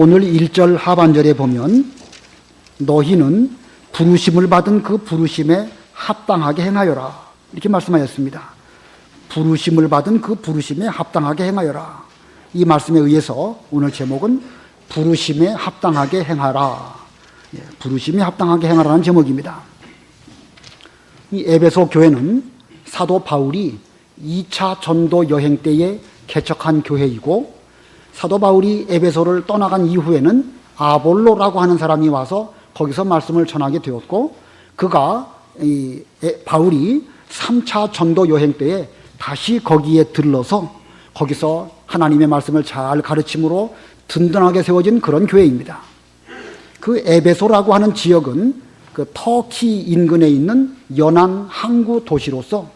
오늘 1절 하반절에 보면 너희는 부르심을 받은 그 부르심에 합당하게 행하여라 이렇게 말씀하였습니다. 부르심을 받은 그 부르심에 합당하게 행하여라. 이 말씀에 의해서 오늘 제목은 부르심에 합당하게 행하라. 부르심에 합당하게 행하라는 제목입니다. 이 에베소 교회는 사도 바울이 2차 전도 여행 때에 개척한 교회이고, 사도 바울이 에베소를 떠나간 이후에는 아볼로라고 하는 사람이 와서 거기서 말씀을 전하게 되었고, 바울이 3차 전도 여행 때에 다시 거기에 들러서 거기서 하나님의 말씀을 잘 가르침으로 든든하게 세워진 그런 교회입니다. 그 에베소라고 하는 지역은 그 터키 인근에 있는 연안 항구 도시로서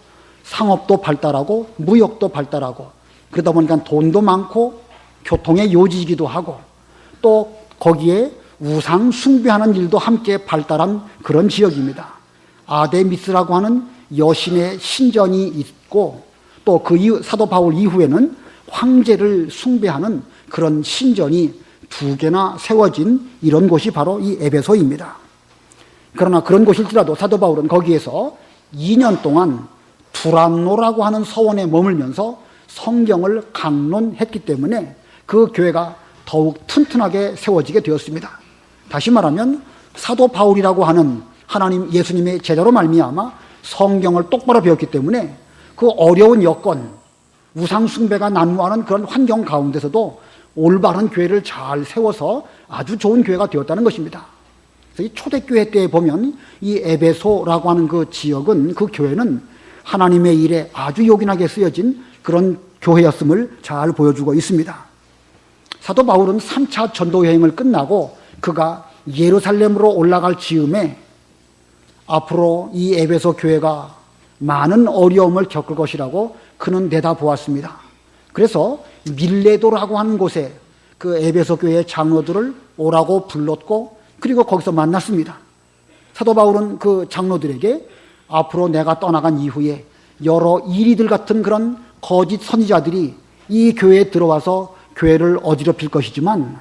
상업도 발달하고 무역도 발달하고, 그러다 보니까 돈도 많고 교통의 요지이기도 하고, 또 거기에 우상 숭배하는 일도 함께 발달한 그런 지역입니다. 아데미스라고 하는 여신의 신전이 있고, 또 그 이후 사도 바울 이후에는 황제를 숭배하는 그런 신전이 2개나 세워진 이런 곳이 바로 이 에베소입니다. 그러나 그런 곳일지라도 사도 바울은 거기에서 2년 동안 두란노라고 하는 서원에 머물면서 성경을 강론했기 때문에 그 교회가 더욱 튼튼하게 세워지게 되었습니다. 다시 말하면 사도 바울이라고 하는 하나님 예수님의 제자로 말미암아 성경을 똑바로 배웠기 때문에 그 어려운 여건, 우상 숭배가 난무하는 그런 환경 가운데서도 올바른 교회를 잘 세워서 아주 좋은 교회가 되었다는 것입니다. 그래서 이 초대교회 때 보면 이 에베소라고 하는 그 지역은, 그 교회는 하나님의 일에 아주 요긴하게 쓰여진 그런 교회였음을 잘 보여주고 있습니다. 사도 바울은 3차 전도 여행을 끝나고 그가 예루살렘으로 올라갈 즈음에 앞으로 이 에베소 교회가 많은 어려움을 겪을 것이라고 그는 내다보았습니다. 그래서 밀레도라고 하는 곳에 그 에베소 교회의 장로들을 오라고 불렀고, 그리고 거기서 만났습니다. 사도 바울은 그 장로들에게 앞으로 내가 떠나간 이후에 여러 이리들 같은 그런 거짓 선지자들이 이 교회에 들어와서 교회를 어지럽힐 것이지만,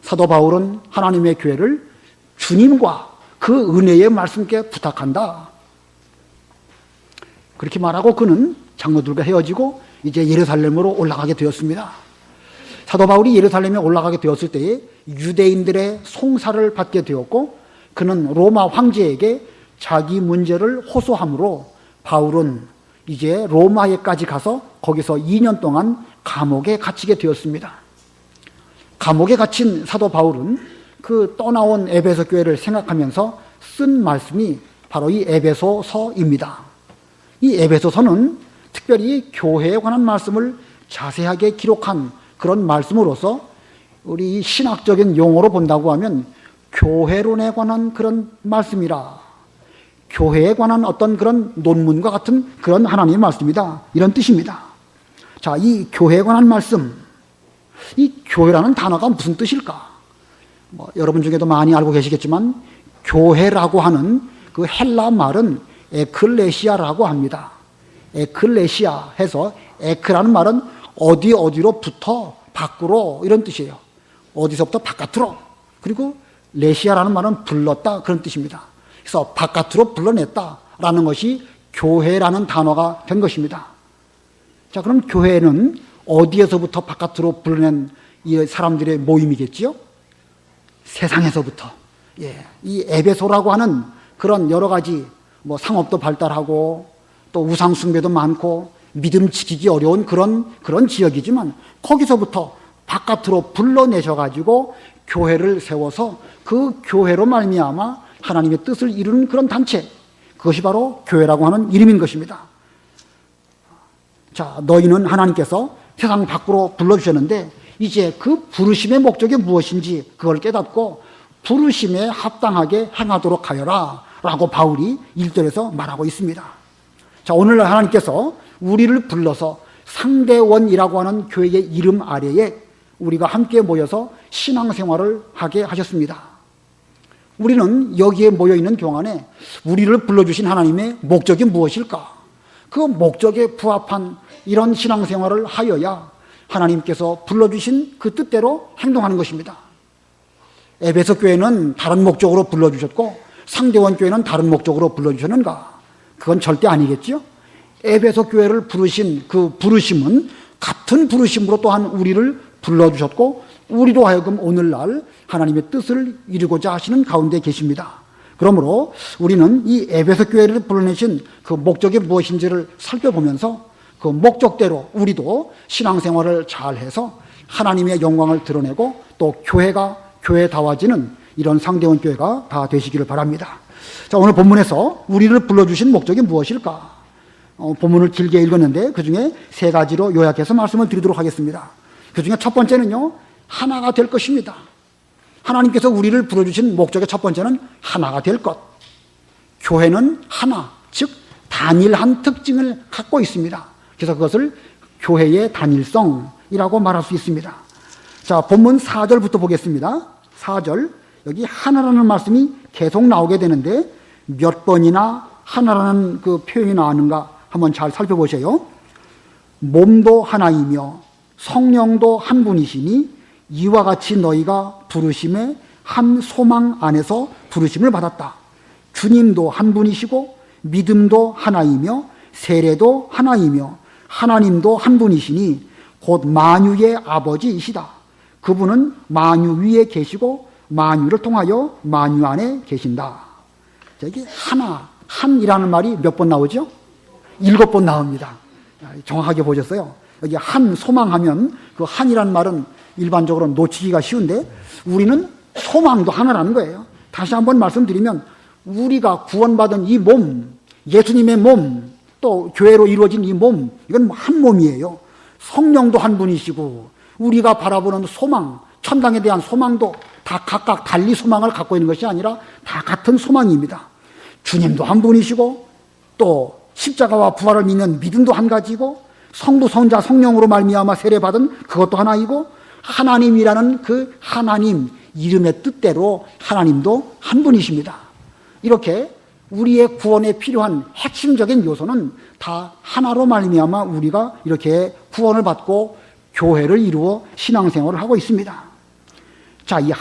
사도 바울은 하나님의 교회를 주님과 그 은혜의 말씀께 부탁한다. 그렇게 말하고 그는 장로들과 헤어지고 이제 예루살렘으로 올라가게 되었습니다. 사도 바울이 예루살렘에 올라가게 되었을 때에 유대인들의 송사를 받게 되었고, 그는 로마 황제에게 자기 문제를 호소함으로 바울은 이제 로마에까지 가서 거기서 2년 동안 감옥에 갇히게 되었습니다. 감옥에 갇힌 사도 바울은 그 떠나온 에베소 교회를 생각하면서 쓴 말씀이 바로 이 에베소서입니다. 이 에베소서는 특별히 교회에 관한 말씀을 자세하게 기록한 그런 말씀으로서 우리 신학적인 용어로 본다고 하면 교회론에 관한 그런 말씀이라, 교회에 관한 어떤 그런 논문과 같은 그런 하나님의 말씀이다, 이런 뜻입니다. 자, 이 교회에 관한 말씀, 이 교회라는 단어가 무슨 뜻일까? 여러분 중에도 많이 알고 계시겠지만 교회라고 하는 그 헬라 말은 에클레시아라고 합니다. 에클레시아 해서, 에크라는 말은 어디로부터 밖으로 이런 뜻이에요. 어디서부터 바깥으로. 그리고 레시아라는 말은 불렀다, 그런 뜻입니다. 그래서 바깥으로 불러냈다라는 것이 교회라는 단어가 된 것입니다. 자, 그럼 교회는 어디에서부터 바깥으로 불러낸 이 사람들의 모임이겠지요? 세상에서부터. 이 에베소라고 하는 그런 여러 가지 상업도 발달하고 또 우상 숭배도 많고 믿음 지키기 어려운 그런 지역이지만, 거기서부터 바깥으로 불러내셔가지고 교회를 세워서 그 교회로 말미암아 하나님의 뜻을 이루는 그런 단체, 그것이 바로 교회라고 하는 이름인 것입니다. 자, 너희는 하나님께서 세상 밖으로 불러주셨는데 이제 그 부르심의 목적이 무엇인지 그걸 깨닫고 부르심에 합당하게 행하도록 하여라 라고 바울이 1절에서 말하고 있습니다. 자, 오늘날 하나님께서 우리를 불러서 상대원이라고 하는 교회의 이름 아래에 우리가 함께 모여서 신앙생활을 하게 하셨습니다. 우리는 여기에 모여있는 동안에 우리를 불러주신 하나님의 목적이 무엇일까? 그 목적에 부합한 이런 신앙생활을 하여야 하나님께서 불러주신 그 뜻대로 행동하는 것입니다. 에베소 교회는 다른 목적으로 불러주셨고 상대원 교회는 다른 목적으로 불러주셨는가? 그건 절대 아니겠죠. 에베소 교회를 부르신 그 부르심은 같은 부르심으로 또한 우리를 불러주셨고 우리로 하여금 오늘날 하나님의 뜻을 이루고자 하시는 가운데 계십니다. 그러므로 우리는 이 에베소 교회를 불러내신 그 목적이 무엇인지를 살펴보면서 그 목적대로 우리도 신앙생활을 잘해서 하나님의 영광을 드러내고 또 교회가 교회다워지는 이런 상대원 교회가 다 되시기를 바랍니다. 자, 오늘 본문에서 우리를 불러주신 목적이 무엇일까? 본문을 길게 읽었는데 그 중에 세 가지로 요약해서 말씀을 드리도록 하겠습니다. 그 중에 첫 번째는요, 하나가 될 것입니다. 하나님께서 우리를 불러주신 목적의 첫 번째는 하나가 될 것. 교회는 하나, 즉 단일한 특징을 갖고 있습니다. 그래서 그것을 교회의 단일성이라고 말할 수 있습니다. 자, 본문 4절부터 보겠습니다. 4절, 여기 하나라는 말씀이 계속 나오게 되는데 몇 번이나 하나라는 그 표현이 나왔는가 한번 잘 살펴보세요. 몸도 하나이며 성령도 한 분이시니 이와 같이 너희가 부르심의 한 소망 안에서 부르심을 받았다. 주님도 한 분이시고 믿음도 하나이며 세례도 하나이며 하나님도 한 분이시니 곧 만유의 아버지이시다. 그분은 만유 위에 계시고 만유를 통하여 만유 안에 계신다. 자, 이게 하나, 한이라는 말이 몇 번 나오죠? 7번 나옵니다. 정확하게 보셨어요. 여기 한 소망하면 그 한이라는 말은 일반적으로 놓치기가 쉬운데 우리는 소망도 하나라는 거예요. 다시 한번 말씀드리면 우리가 구원받은 이 몸, 예수님의 몸, 또 교회로 이루어진 이 몸, 이건 한 몸이에요. 성령도 한 분이시고 우리가 바라보는 소망, 천당에 대한 소망도 다 각각 달리 소망을 갖고 있는 것이 아니라 다 같은 소망입니다. 주님도 한 분이시고 또 십자가와 부활을 믿는 믿음도 한 가지고 성부, 성자, 성령으로 말미암아 세례받은 그것도 하나이고 하나님이라는 그 하나님 이름의 뜻대로 하나님도 한 분이십니다. 이렇게 우리의 구원에 필요한 핵심적인 요소는 다 하나로 말미암아 우리가 이렇게 구원을 받고 교회를 이루어 신앙생활을 하고 있습니다. 자, 이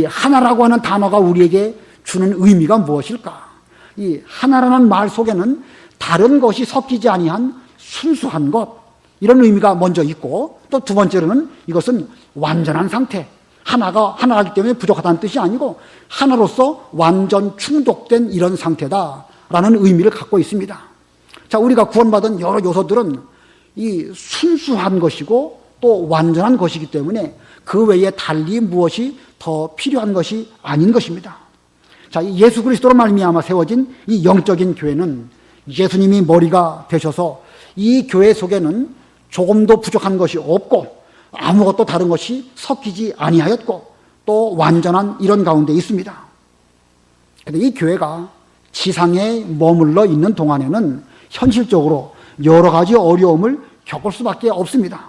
하나라고 하는 단어가 우리에게 주는 의미가 무엇일까? 이 하나라는 말 속에는 다른 것이 섞이지 아니한 순수한 것, 이런 의미가 먼저 있고 또 두 번째로는 이것은 완전한 상태, 하나이기 때문에 부족하다는 뜻이 아니고 하나로서 완전 충족된 이런 상태다라는 의미를 갖고 있습니다. 자, 우리가 구원받은 여러 요소들은 이 순수한 것이고 또 완전한 것이기 때문에 그 외에 달리 무엇이 더 필요한 것이 아닌 것입니다. 자, 예수 그리스도로 말미암아 세워진 이 영적인 교회는 예수님이 머리가 되셔서 이 교회 속에는 조금도 부족한 것이 없고 아무것도 다른 것이 섞이지 아니하였고 또 완전한 이런 가운데 있습니다. 그런데 이 교회가 지상에 머물러 있는 동안에는 현실적으로 여러 가지 어려움을 겪을 수밖에 없습니다.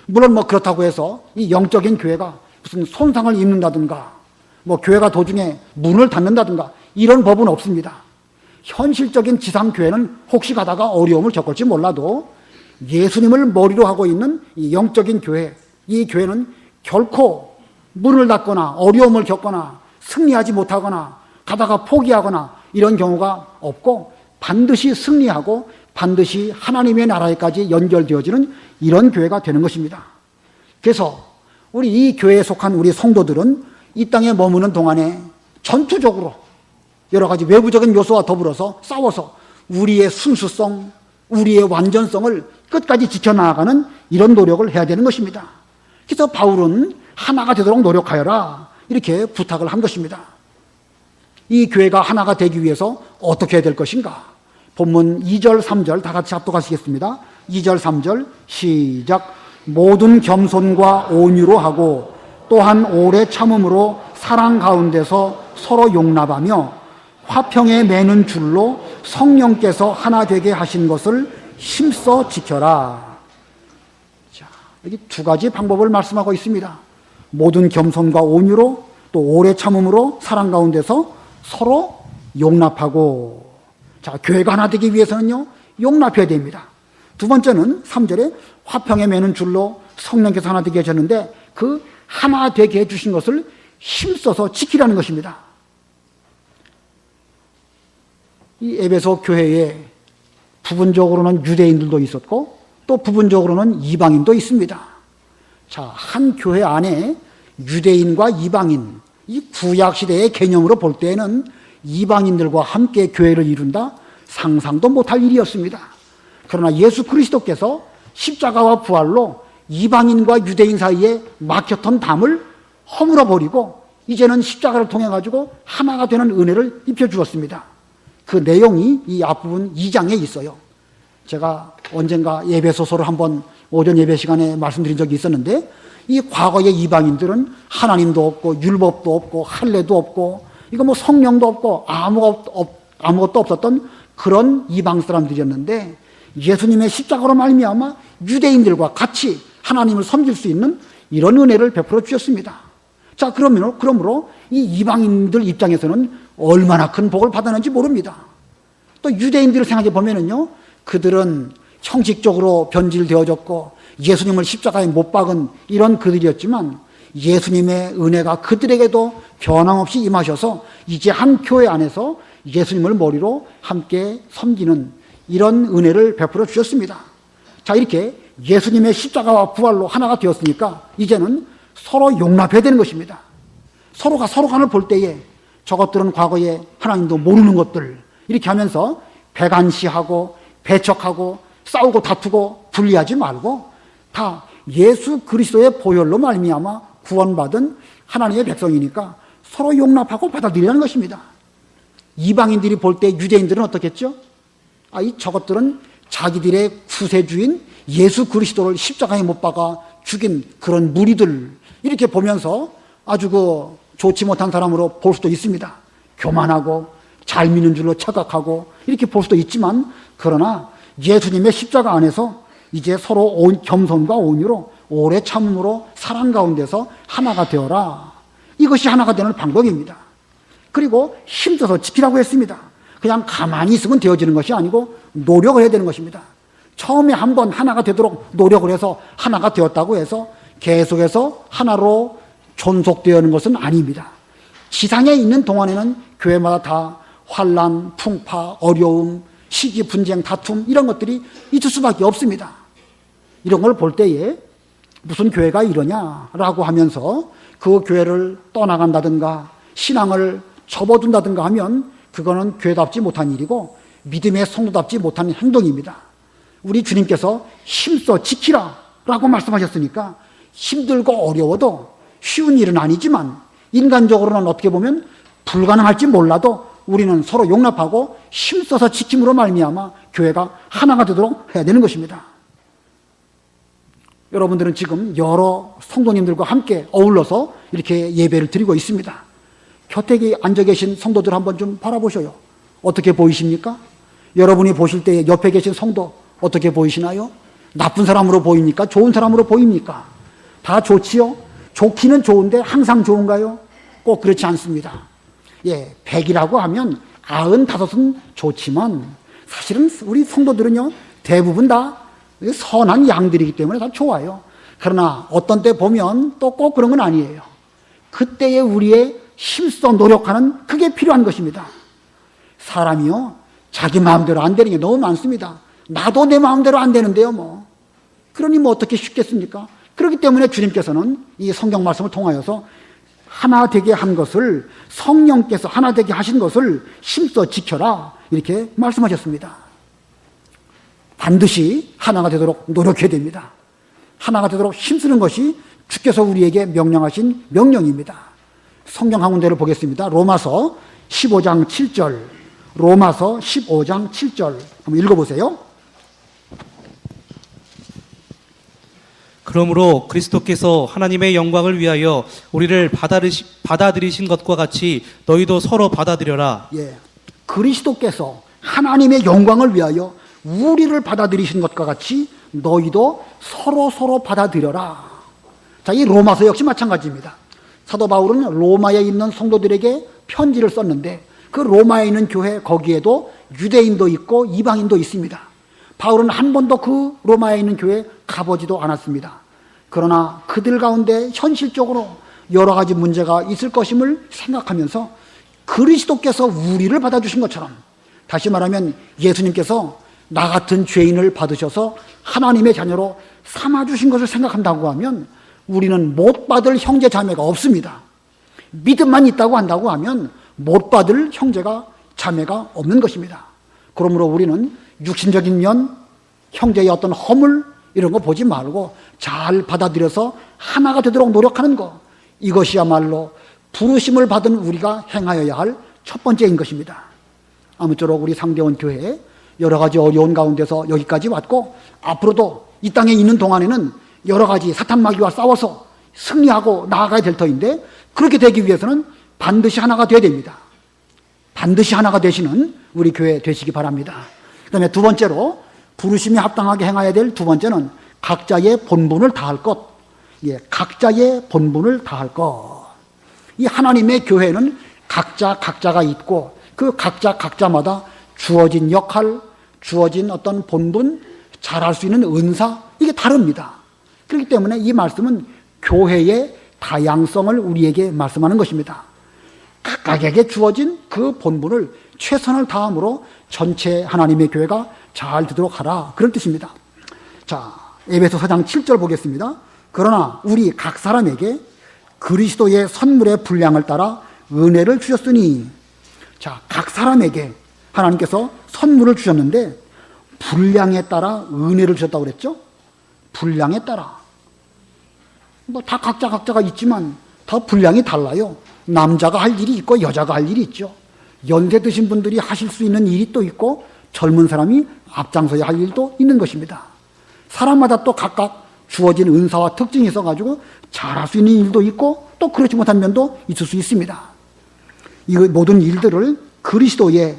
물론 그렇다고 해서 이 영적인 교회가 무슨 손상을 입는다든가 교회가 도중에 문을 닫는다든가 이런 법은 없습니다. 현실적인 지상교회는 혹시 가다가 어려움을 겪을지 몰라도 예수님을 머리로 하고 있는 이 영적인 교회, 이 교회는 결코 문을 닫거나 어려움을 겪거나 승리하지 못하거나 가다가 포기하거나 이런 경우가 없고 반드시 승리하고 반드시 하나님의 나라에까지 연결되어지는 이런 교회가 되는 것입니다. 그래서 우리 이 교회에 속한 우리 성도들은 이 땅에 머무는 동안에 전투적으로 여러 가지 외부적인 요소와 더불어서 싸워서 우리의 순수성, 우리의 완전성을 끝까지 지켜나가는 이런 노력을 해야 되는 것입니다. 그래서 바울은 하나가 되도록 노력하여라 이렇게 부탁을 한 것입니다. 이 교회가 하나가 되기 위해서 어떻게 해야 될 것인가? 본문 2절, 3절 다 같이 합독하시겠습니다. 2절, 3절 시작. 모든 겸손과 온유로 하고 또한 오래 참음으로 사랑 가운데서 서로 용납하며 화평에 매는 줄로 성령께서 하나 되게 하신 것을 힘써 지켜라. 자, 여기 두 가지 방법을 말씀하고 있습니다. 모든 겸손과 온유로 또 오래 참음으로 사랑 가운데서 서로 용납하고. 자, 교회가 하나 되기 위해서는요, 용납해야 됩니다. 두 번째는 3절에 화평에 매는 줄로 성령께서 하나 되게 하셨는데 그 하나 되게 해주신 것을 힘써서 지키라는 것입니다. 이 에베소 교회에 부분적으로는 유대인들도 있었고 또 부분적으로는 이방인도 있습니다. 자, 한 교회 안에 유대인과 이방인, 이 구약시대의 개념으로 볼 때에는 이방인들과 함께 교회를 이룬다? 상상도 못할 일이었습니다. 그러나 예수 그리스도께서 십자가와 부활로 이방인과 유대인 사이에 막혔던 담을 허물어 버리고 이제는 십자가를 통해 가지고 하나가 되는 은혜를 입혀주었습니다. 그 내용이 이 앞부분 2장에 있어요. 제가 언젠가 예배소서를 한번 오전 예배 시간에 말씀드린 적이 있었는데 이 과거의 이방인들은 하나님도 없고 율법도 없고 할례도 없고 이거 뭐 성령도 없고 아무것도 없었던 그런 이방 사람들이었는데 예수님의 십자가로 말미암아 유대인들과 같이 하나님을 섬길 수 있는 이런 은혜를 베풀어 주셨습니다. 자, 그러므로 이 이방인들 입장에서는 얼마나 큰 복을 받았는지 모릅니다. 또 유대인들을 생각해 보면은요, 그들은 형식적으로 변질되어졌고 예수님을 십자가에 못 박은 이런 그들이었지만 예수님의 은혜가 그들에게도 변함없이 임하셔서 이제 한 교회 안에서 예수님을 머리로 함께 섬기는 이런 은혜를 베풀어 주셨습니다. 자, 이렇게 예수님의 십자가와 부활로 하나가 되었으니까 이제는 서로 용납해야 되는 것입니다. 서로가 서로 간을 볼 때에 저것들은 과거에 하나님도 모르는 것들 이렇게 하면서 배관시하고 배척하고 싸우고 다투고 분리하지 말고 다 예수 그리스도의 보혈로 말미암아 구원받은 하나님의 백성이니까 서로 용납하고 받아들이라는 것입니다. 이방인들이 볼 때 유대인들은 어떻겠죠? 저것들은 자기들의 구세주인 예수 그리스도를 십자가에 못 박아 죽인 그런 무리들 이렇게 보면서 아주 좋지 못한 사람으로 볼 수도 있습니다. 교만하고 잘 믿는 줄로 착각하고 이렇게 볼 수도 있지만 그러나 예수님의 십자가 안에서 이제 서로 겸손과 온유로 오래 참음으로 사랑 가운데서 하나가 되어라. 이것이 하나가 되는 방법입니다. 그리고 힘써서 지키라고 했습니다. 그냥 가만히 있으면 되어지는 것이 아니고 노력을 해야 되는 것입니다. 처음에 한번 하나가 되도록 노력을 해서 하나가 되었다고 해서 계속해서 하나로 존속되어는 것은 아닙니다. 지상에 있는 동안에는 교회마다 다 환난, 풍파, 어려움, 시기, 분쟁, 다툼 이런 것들이 있을 수밖에 없습니다. 이런 걸 볼 때에 무슨 교회가 이러냐라고 하면서 그 교회를 떠나간다든가 신앙을 접어둔다든가 하면 그거는 교회답지 못한 일이고 믿음의 성도답지 못한 행동입니다. 우리 주님께서 힘써 지키라 라고 말씀하셨으니까 힘들고 어려워도 쉬운 일은 아니지만 인간적으로는 어떻게 보면 불가능할지 몰라도 우리는 서로 용납하고 힘써서 지킴으로 말미암아 교회가 하나가 되도록 해야 되는 것입니다. 여러분들은 지금 여러 성도님들과 함께 어울러서 이렇게 예배를 드리고 있습니다. 곁에 앉아 계신 성도들 한번 좀 바라보셔요. 어떻게 보이십니까? 여러분이 보실 때 옆에 계신 성도 어떻게 보이시나요? 나쁜 사람으로 보입니까? 좋은 사람으로 보입니까? 다 좋지요? 좋기는 좋은데 항상 좋은가요? 꼭 그렇지 않습니다. 100이라고 하면 95은 좋지만 사실은 우리 성도들은요 대부분 다 선한 양들이기 때문에 다 좋아요. 그러나 어떤 때 보면 또 꼭 그런 건 아니에요. 그때의 우리의 힘써 노력하는 그게 필요한 것입니다. 사람이요 자기 마음대로 안 되는 게 너무 많습니다. 나도 내 마음대로 안 되는데요 뭐. 그러니 뭐 어떻게 쉽겠습니까? 그렇기 때문에 주님께서는 이 성경 말씀을 통하여서 하나 되게 한 것을 성령께서 하나 되게 하신 것을 힘써 지켜라 이렇게 말씀하셨습니다. 반드시 하나가 되도록 노력해야 됩니다. 하나가 되도록 힘쓰는 것이 주께서 우리에게 명령하신 명령입니다. 성경 한 군데를 보겠습니다. 로마서 15장 7절 로마서 15장 7절 한번 읽어보세요. 그러므로 그리스도께서 하나님의 영광을 위하여 우리를 받아들이신 것과 같이 너희도 서로 받아들여라. 그리스도께서 하나님의 영광을 위하여 우리를 받아들이신 것과 같이 너희도 서로 받아들여라. 자, 이 로마서 역시 마찬가지입니다. 사도 바울은 로마에 있는 성도들에게 편지를 썼는데 그 로마에 있는 교회 거기에도 유대인도 있고 이방인도 있습니다. 바울은 한 번도 그 로마에 있는 교회에 가보지도 않았습니다. 그러나 그들 가운데 현실적으로 여러 가지 문제가 있을 것임을 생각하면서 그리스도께서 우리를 받아주신 것처럼, 다시 말하면 예수님께서 나 같은 죄인을 받으셔서 하나님의 자녀로 삼아주신 것을 생각한다고 하면 우리는 못 받을 형제 자매가 없습니다. 믿음만 있다고 한다고 하면 못 받을 형제가 자매가 없는 것입니다. 그러므로 우리는 육신적인 면, 형제의 어떤 허물 이런 거 보지 말고 잘 받아들여서 하나가 되도록 노력하는 것, 이것이야말로 부르심을 받은 우리가 행하여야 할 첫 번째인 것입니다. 아무쪼록 우리 상대원 교회에 여러 가지 어려운 가운데서 여기까지 왔고, 앞으로도 이 땅에 있는 동안에는 여러 가지 사탄마귀와 싸워서 승리하고 나아가야 될 터인데, 그렇게 되기 위해서는 반드시 하나가 되어야 됩니다. 반드시 하나가 되시는 우리 교회 되시기 바랍니다. 그 다음에 두 번째로, 부르심에 합당하게 행해야 될 두 번째는 각자의 본분을 다할 것. 각자의 본분을 다할 것. 이 하나님의 교회는 각자가 있고, 그 각자마다 주어진 역할, 주어진 어떤 본분, 잘할 수 있는 은사, 이게 다릅니다. 그렇기 때문에 이 말씀은 교회의 다양성을 우리에게 말씀하는 것입니다. 각각에게 주어진 그 본분을 최선을 다함으로 전체 하나님의 교회가 잘 되도록 하라, 그런 뜻입니다. 자, 에베소 4장 7절 보겠습니다. 그러나 우리 각 사람에게 그리스도의 선물의 분량을 따라 은혜를 주셨으니. 자, 각 사람에게 하나님께서 선물을 주셨는데 분량에 따라 은혜를 주셨다고 그랬죠? 분량에 따라. 뭐 다 각자가 있지만 다 분량이 달라요. 남자가 할 일이 있고 여자가 할 일이 있죠. 연세 드신 분들이 하실 수 있는 일이 또 있고 젊은 사람이 앞장서야 할 일도 있는 것입니다. 사람마다 또 각각 주어진 은사와 특징이 있어가지고 잘할 수 있는 일도 있고 또 그렇지 못한 면도 있을 수 있습니다. 이 모든 일들을 그리스도의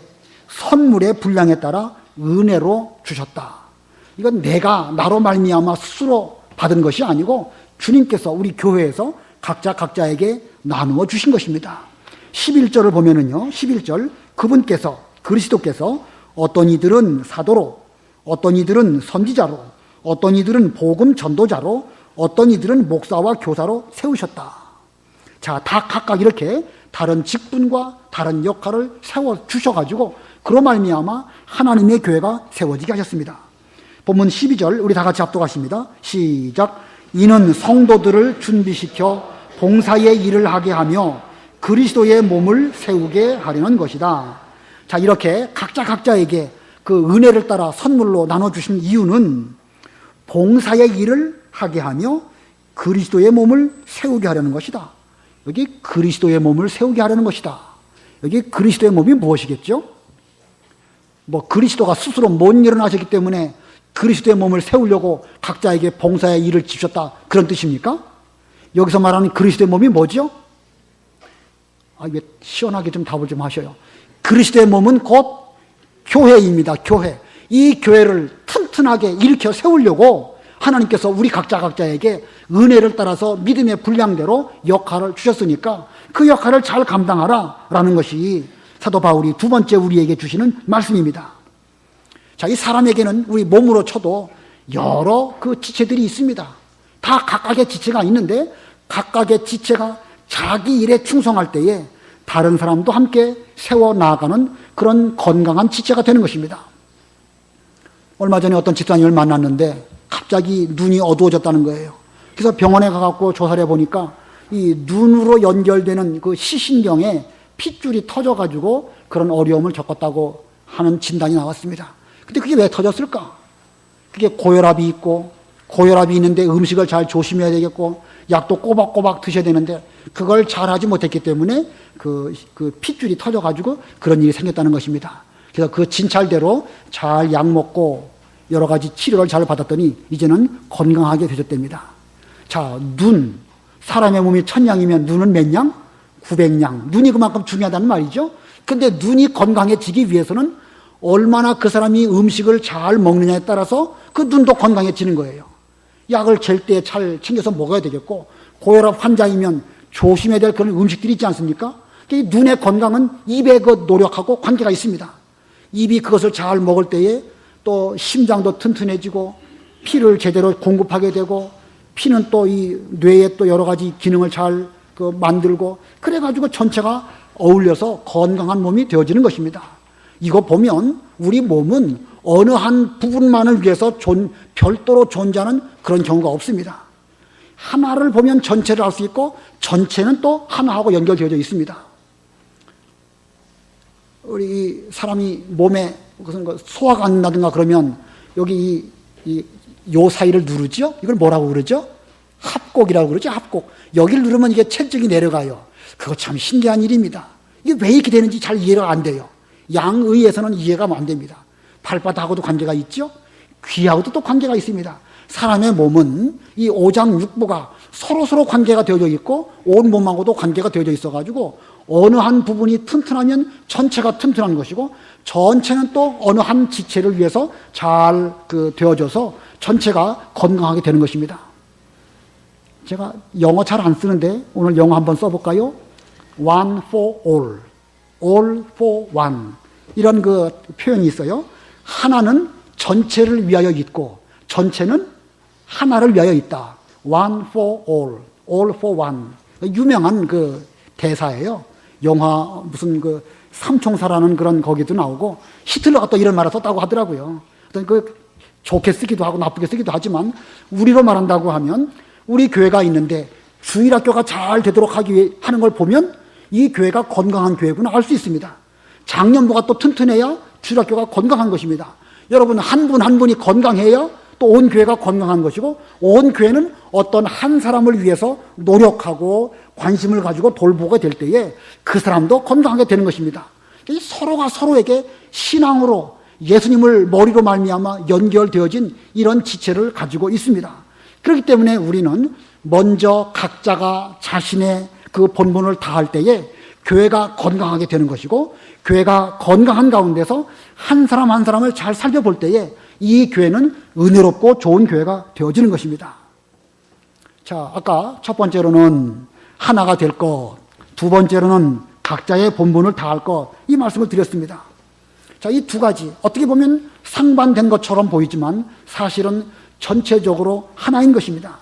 선물의 분량에 따라 은혜로 주셨다. 이건 내가 나로 말미암아 스스로 받은 것이 아니고 주님께서 우리 교회에서 각자에게 나누어 주신 것입니다. 11절을 보면은요, 11절, 그리스도께서 어떤 이들은 사도로, 어떤 이들은 선지자로, 어떤 이들은 복음 전도자로, 어떤 이들은 목사와 교사로 세우셨다. 자, 다 각각 이렇게 다른 직분과 다른 역할을 세워 주셔가지고 그로 말미암아 하나님의 교회가 세워지게 하셨습니다. 본문 12절 우리 다 같이 합독하십니다. 시작. 이는 성도들을 준비시켜 봉사의 일을 하게 하며 그리스도의 몸을 세우게 하려는 것이다. 자, 이렇게 각자에게 그 은혜를 따라 선물로 나눠주신 이유는 봉사의 일을 하게 하며 그리스도의 몸을 세우게 하려는 것이다. 여기 그리스도의 몸을 세우게 하려는 것이다. 여기 그리스도의 몸이 무엇이겠죠? 뭐 그리스도가 스스로 못 일어나셨기 때문에 그리스도의 몸을 세우려고 각자에게 봉사의 일을 주셨다, 그런 뜻입니까? 여기서 말하는 그리스도의 몸이 뭐죠? 왜 시원하게 좀 답을 좀 하셔요. 그리스도의 몸은 곧 교회입니다. 교회. 이 교회를 튼튼하게 일으켜 세우려고 하나님께서 우리 각자에게 은혜를 따라서 믿음의 분량대로 역할을 주셨으니까 그 역할을 잘 감당하라라는 것이 사도 바울이 두 번째 우리에게 주시는 말씀입니다. 자, 이 사람에게는 우리 몸으로 쳐도 여러 그 지체들이 있습니다. 다 각각의 지체가 있는데 각각의 지체가 자기 일에 충성할 때에 다른 사람도 함께 세워나가는 그런 건강한 지체가 되는 것입니다. 얼마 전에 어떤 집사님을 만났는데 갑자기 눈이 어두워졌다는 거예요. 그래서 병원에 가갖고 조사를 해보니까 이 눈으로 연결되는 그 시신경에 핏줄이 터져가지고 그런 어려움을 겪었다고 하는 진단이 나왔습니다. 근데 그게 왜 터졌을까? 그게 고혈압이 있고, 고혈압이 있는데 음식을 잘 조심해야 되겠고, 약도 꼬박꼬박 드셔야 되는데 그걸 잘 하지 못했기 때문에 그 핏줄이 터져가지고 그런 일이 생겼다는 것입니다. 그래서 그 진찰대로 잘 약 먹고 여러 가지 치료를 잘 받았더니 이제는 건강하게 되셨답니다. 자, 눈. 사람의 몸이 1000양이면 눈은 몇 양? 900양. 눈이 그만큼 중요하다는 말이죠. 근데 눈이 건강해지기 위해서는 얼마나 그 사람이 음식을 잘 먹느냐에 따라서 그 눈도 건강해지는 거예요. 약을 잴 때 잘 챙겨서 먹어야 되겠고, 고혈압 환자이면 조심해야 될 그런 음식들이 있지 않습니까? 눈의 건강은 입의 그 노력하고 관계가 있습니다. 입이 그것을 잘 먹을 때에 또 심장도 튼튼해지고 피를 제대로 공급하게 되고, 피는 또 이 뇌에 또 여러 가지 기능을 잘 만들고 그래가지고 전체가 어울려서 건강한 몸이 되어지는 것입니다. 이거 보면 우리 몸은 어느 한 부분만을 위해서 별도로 존재하는 그런 경우가 없습니다. 하나를 보면 전체를 알 수 있고 전체는 또 하나하고 연결되어져 있습니다. 우리 사람이 몸에 무슨 소화가 안 나든가 그러면 여기 요 사이를 누르죠? 이걸 뭐라고 그러죠? 합곡이라고 그러죠? 합곡. 여기를 누르면 이게 체중이 내려가요. 그거 참 신기한 일입니다. 이게 왜 이렇게 되는지 잘 이해가 안 돼요. 양의에서는 이해가 안 됩니다. 발바닥하고도 관계가 있죠? 귀하고도 또 관계가 있습니다. 사람의 몸은 이 오장육부가 서로 관계가 되어져 있고 온 몸하고도 관계가 되어져 있어가지고 어느 한 부분이 튼튼하면 전체가 튼튼한 것이고 전체는 또 어느 한 지체를 위해서 잘 되어져서 전체가 건강하게 되는 것입니다. 제가 영어 잘 안 쓰는데 오늘 영어 한번 써볼까요? One for all, all for one 이런 표현이 있어요. 하나는 전체를 위하여 있고 전체는 하나를 위하여 있다. One for all, all for one. 유명한 대사예요. 영화 무슨 삼총사라는 그런 거기도 나오고 히틀러가 또 이런 말을 썼다고 하더라고요. 어떤 좋게 쓰기도 하고 나쁘게 쓰기도 하지만 우리로 말한다고 하면 우리 교회가 있는데 주일학교가 잘 되도록 하는 걸 보면 이 교회가 건강한 교회구나 알 수 있습니다. 장년부가 또 튼튼해야 주일학교가 건강한 것입니다. 여러분 한 분 한 분이 건강해야 또 온 교회가 건강한 것이고 온 교회는 어떤 한 사람을 위해서 노력하고 관심을 가지고 돌보게 될 때에 그 사람도 건강하게 되는 것입니다. 서로가 서로에게 신앙으로 예수님을 머리로 말미암아 연결되어진 이런 지체를 가지고 있습니다. 그렇기 때문에 우리는 먼저 각자가 자신의 본분을 다할 때에 교회가 건강하게 되는 것이고 교회가 건강한 가운데서 한 사람 한 사람을 잘 살펴볼 때에 이 교회는 은혜롭고 좋은 교회가 되어지는 것입니다. 자, 아까 첫 번째로는 하나가 될 것, 두 번째로는 각자의 본분을 다할 것, 이 말씀을 드렸습니다. 자, 이 두 가지 어떻게 보면 상반된 것처럼 보이지만 사실은 전체적으로 하나인 것입니다.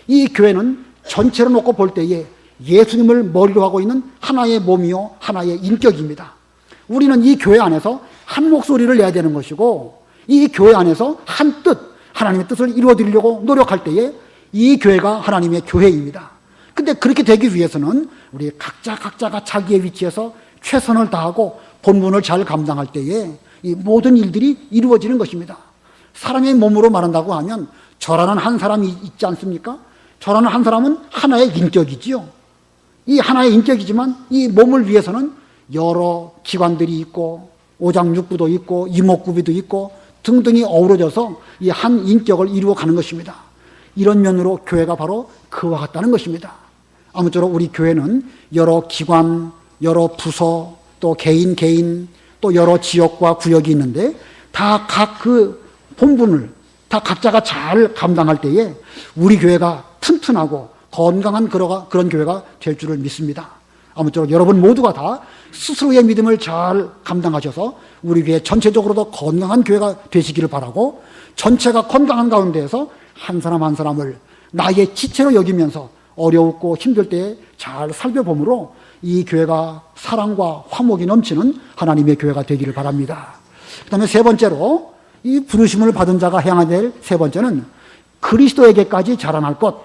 이 교회는 전체로 놓고 볼 때에 예수님을 머리로 하고 있는 하나의 몸이요 하나의 인격입니다. 우리는 이 교회 안에서 한 목소리를 내야 되는 것이고 이 교회 안에서 한 뜻, 하나님의 뜻을 이루어드리려고 노력할 때에 이 교회가 하나님의 교회입니다. 근데 그렇게 되기 위해서는 우리 각자가 자기의 위치에서 최선을 다하고 본분을 잘 감당할 때에 이 모든 일들이 이루어지는 것입니다. 사람의 몸으로 말한다고 하면 저라는 한 사람이 있지 않습니까? 저라는 한 사람은 하나의 인격이지요. 이 하나의 인격이지만 이 몸을 위해서는 여러 기관들이 있고 오장육부도 있고 이목구비도 있고 등등이 어우러져서 이 한 인격을 이루어가는 것입니다. 이런 면으로 교회가 바로 그와 같다는 것입니다. 아무쪼록 우리 교회는 여러 기관, 여러 부서, 또 개인, 또 여러 지역과 구역이 있는데 다 각 본분을 다 각자가 잘 감당할 때에 우리 교회가 튼튼하고 건강한 그런 교회가 될 줄을 믿습니다. 아무쪼록 여러분 모두가 다 스스로의 믿음을 잘 감당하셔서 우리 교회 전체적으로도 건강한 교회가 되시기를 바라고 전체가 건강한 가운데에서 한 사람 한 사람을 나의 지체로 여기면서 어려웠고 힘들 때에 잘 살펴봄으로 이 교회가 사랑과 화목이 넘치는 하나님의 교회가 되기를 바랍니다. 그 다음에 세 번째로 이 부르심을 받은 자가 행해야 될 세 번째는 그리스도에게까지 자라날 것.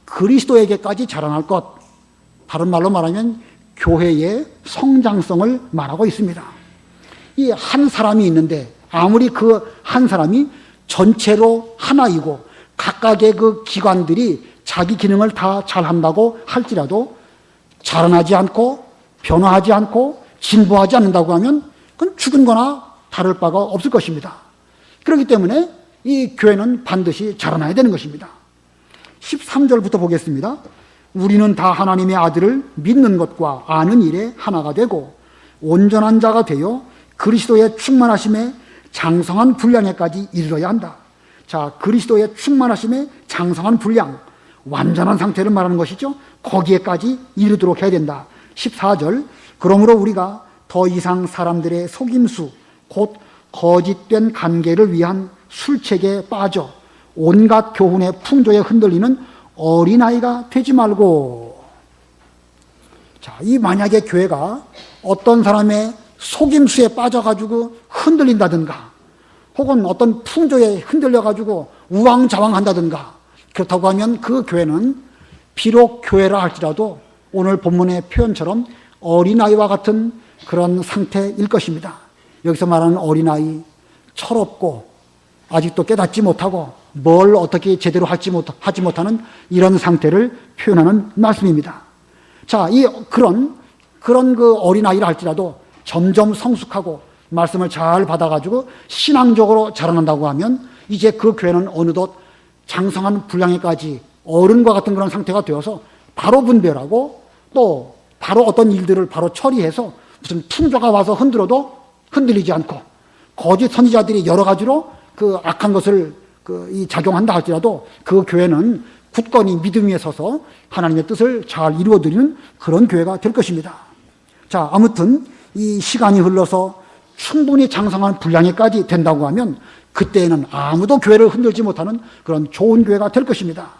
그리스도에게까지 자라날 것. 다른 말로 말하면 교회의 성장성을 말하고 있습니다. 이 한 사람이 있는데 아무리 그 한 사람이 전체로 하나이고 각각의 기관들이 자기 기능을 다 잘한다고 할지라도 자라나지 않고 변화하지 않고 진보하지 않는다고 하면 그건 죽은 거나 다를 바가 없을 것입니다. 그렇기 때문에 이 교회는 반드시 자라나야 되는 것입니다. 13절부터 보겠습니다. 우리는 다 하나님의 아들을 믿는 것과 아는 일에 하나가 되고 온전한 자가 되어 그리스도의 충만하심에 장성한 분량에까지 이르러야 한다. 자, 그리스도의 충만하심에 장성한 분량, 완전한 상태를 말하는 것이죠. 거기에까지 이르도록 해야 된다. 14절, 그러므로 우리가 더 이상 사람들의 속임수, 곧 거짓된 관계를 위한 술책에 빠져 온갖 교훈의 풍조에 흔들리는 어린아이가 되지 말고. 자, 이 만약에 교회가 어떤 사람의 속임수에 빠져가지고 흔들린다든가, 혹은 어떤 풍조에 흔들려가지고 우왕좌왕한다든가, 그렇다고 하면 그 교회는 비록 교회라 할지라도 오늘 본문의 표현처럼 어린아이와 같은 그런 상태일 것입니다. 여기서 말하는 어린아이, 철없고 아직도 깨닫지 못하고 뭘 어떻게 제대로 하지 못하는 이런 상태를 표현하는 말씀입니다. 자, 그런 그 어린아이라 할지라도 점점 성숙하고 말씀을 잘 받아가지고 신앙적으로 자라난다고 하면 이제 그 교회는 어느덧 장성한 분량에까지 어른과 같은 그런 상태가 되어서 바로 분별하고 또 바로 어떤 일들을 바로 처리해서 무슨 풍조가 와서 흔들어도 흔들리지 않고 거짓 선지자들이 여러 가지로 그 악한 것을 작용한다 할지라도 그 교회는 굳건히 믿음 위에 서서 하나님의 뜻을 잘 이루어드리는 그런 교회가 될 것입니다. 자, 아무튼 이 시간이 흘러서 충분히 장성한 분량에까지 된다고 하면 그때에는 아무도 교회를 흔들지 못하는 그런 좋은 교회가 될 것입니다.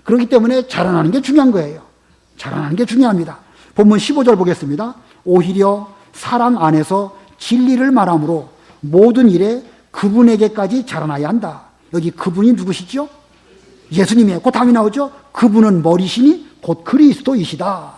그렇기 때문에 자라나는 게 중요한 거예요. 자라나는 게 중요합니다. 본문 15절 보겠습니다. 오히려 사랑 안에서 진리를 말함으로 모든 일에 그분에게까지 자라나야 한다. 여기 그분이 누구시죠? 예수님이에요. 그 다음이 나오죠. 그분은 머리시니 곧 그리스도이시다.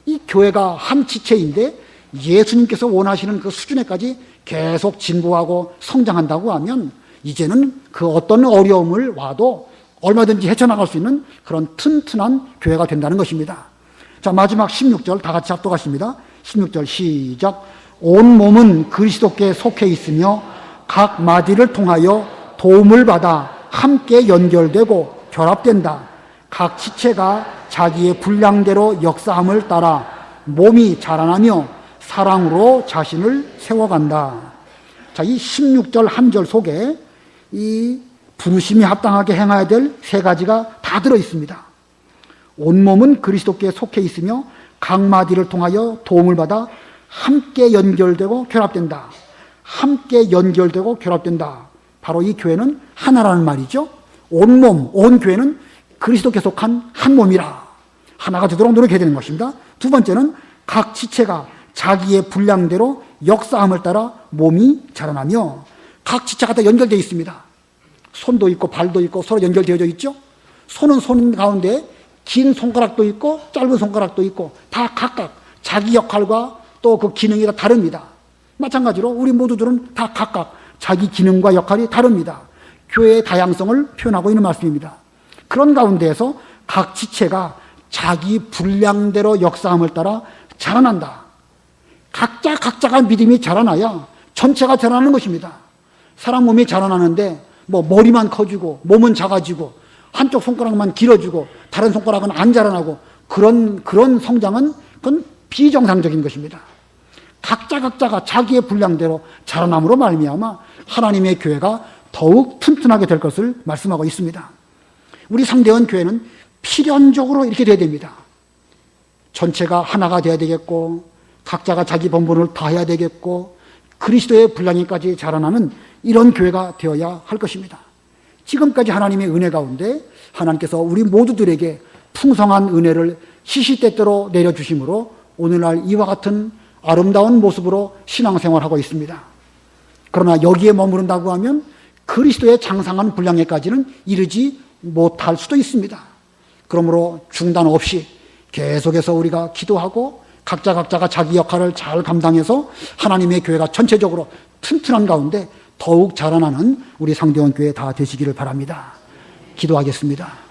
이 교회가 한 지체인데 예수님께서 원하시는 그 수준에까지 계속 진보하고 성장한다고 하면 이제는 그 어떤 어려움을 와도 얼마든지 헤쳐나갈 수 있는 그런 튼튼한 교회가 된다는 것입니다. 자, 마지막 16절 다 같이 합독하십니다. 16절 시작. 온 몸은 그리스도께 속해 있으며 각 마디를 통하여 도움을 받아 함께 연결되고 결합된다. 각 지체가 자기의 분량대로 역사함을 따라 몸이 자라나며 사랑으로 자신을 세워간다. 자, 이 16절 한 절 속에 이 부르심이 합당하게 행해야 될 세 가지가 다 들어 있습니다. 온몸은 그리스도께 속해 있으며 각 마디를 통하여 도움을 받아 함께 연결되고 결합된다. 함께 연결되고 결합된다. 바로 이 교회는 하나라는 말이죠. 온몸, 온 교회는 그리스도께 속한 한 몸이라. 하나가 되도록 노력해야 되는 것입니다. 두 번째는 각 지체가 자기의 분량대로 역사함을 따라 몸이 자라나며 각 지체가 다 연결되어 있습니다. 손도 있고 발도 있고 서로 연결되어져 있죠. 손은 손 가운데 긴 손가락도 있고 짧은 손가락도 있고 다 각각 자기 역할과 또 그 기능이 다 다릅니다. 마찬가지로 우리 모두들은 다 각각 자기 기능과 역할이 다릅니다. 교회의 다양성을 표현하고 있는 말씀입니다. 그런 가운데에서 각 지체가 자기 분량대로 역사함을 따라 자라난다. 각자가 믿음이 자라나야 전체가 자라나는 것입니다. 사람 몸이 자라나는데 머리만 커지고 몸은 작아지고 한쪽 손가락만 길어지고 다른 손가락은 안 자라나고 그런 성장은 그건 비정상적인 것입니다. 각자가 자기의 분량대로 자라남으로 말미암아 하나님의 교회가 더욱 튼튼하게 될 것을 말씀하고 있습니다. 우리 상대원 교회는 필연적으로 이렇게 돼야 됩니다. 전체가 하나가 돼야 되겠고 각자가 자기 본분을 다해야 되겠고 그리스도의 분량에까지 자라나는 이런 교회가 되어야 할 것입니다. 지금까지 하나님의 은혜 가운데 하나님께서 우리 모두들에게 풍성한 은혜를 시시때때로 내려주심으로 오늘날 이와 같은 아름다운 모습으로 신앙생활하고 있습니다. 그러나 여기에 머무른다고 하면 그리스도의 장성한 분량에까지는 이르지 못할 수도 있습니다. 그러므로 중단 없이 계속해서 우리가 기도하고 각자가 자기 역할을 잘 감당해서 하나님의 교회가 전체적으로 튼튼한 가운데 더욱 자라나는 우리 상대원 교회 다 되시기를 바랍니다. 기도하겠습니다.